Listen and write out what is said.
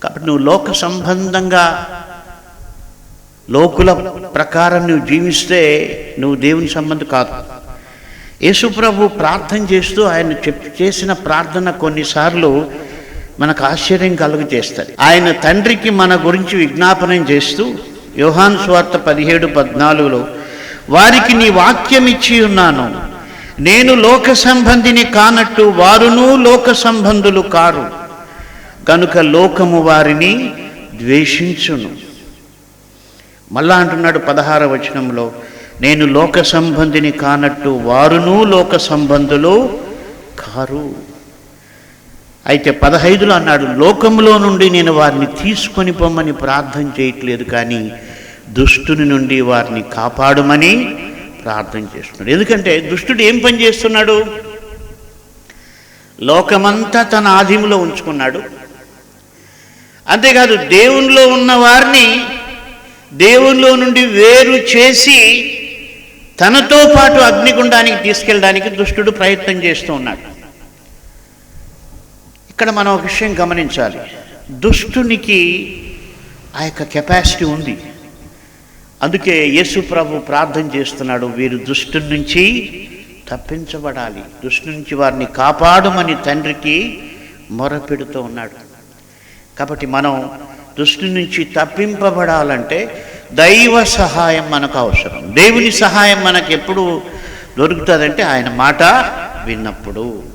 కాబట్టి నువ్వు లోక సంబంధంగా లోకుల ప్రకారం నువ్వు జీవిస్తే నువ్వు దేవుని సంబంధం కాదు. యేసుప్రభు ప్రార్థన చేస్తూ ఆయన చేసిన ప్రార్థన కొన్నిసార్లు మనకు ఆశ్చర్యం కలుగజేస్తుంది. ఆయన తండ్రికి మన గురించి విజ్ఞాపనం చేస్తూ యోహాను సువార్త 17:14 వారికి నీ వాక్యం ఇచ్చి ఉన్నాను, నేను లోక సంబంధిని కానట్టు వారును లోక సంబంధులు కారు, కనుక లోకము వారిని ద్వేషించును. మళ్ళా అంటున్నాడు 16వ వచనంలో, నేను లోక సంబంధిని కానట్టు వారును లోక సంబంధులు కారు. అయితే 15లో అన్నాడు, లోకములో నుండి నేను వారిని తీసుకొని పొమ్మని ప్రార్థన చేయట్లేదు, కానీ దుష్టుని నుండి వారిని కాపాడమని ప్రార్థన చేస్తున్నాడు. ఎందుకంటే దుష్టుడు ఏం పని చేస్తున్నాడు? లోకమంతా తన ఆధీనంలో ఉంచుకున్నాడు. అంతేకాదు దేవునిలో ఉన్న వారిని దేవునిలో నుండి వేరు చేసి తనతో పాటు అగ్నిగుండానికి తీసుకెళ్ళడానికి దుష్టుడు ప్రయత్నం చేస్తూ ఉన్నాడు. ఇక్కడ మనం ఒక విషయం గమనించాలి. దుష్టునికి ఆ యొక్క కెపాసిటీ ఉంది. అందుకే యేసు ప్రభు ప్రార్థన చేస్తున్నాడు, వీరు దుష్టు నుంచి తప్పించబడాలి, దుష్టు నుంచి వారిని కాపాడమని తండ్రికి మొరపెడుతూ ఉన్నాడు. కాబట్టి మనం దుష్టు నుంచి తప్పింపబడాలంటే దైవ సహాయం మనకు అవసరం. దేవుని సహాయం మనకు ఎప్పుడు దొరుకుతుందంటే ఆయన మాట విన్నప్పుడు.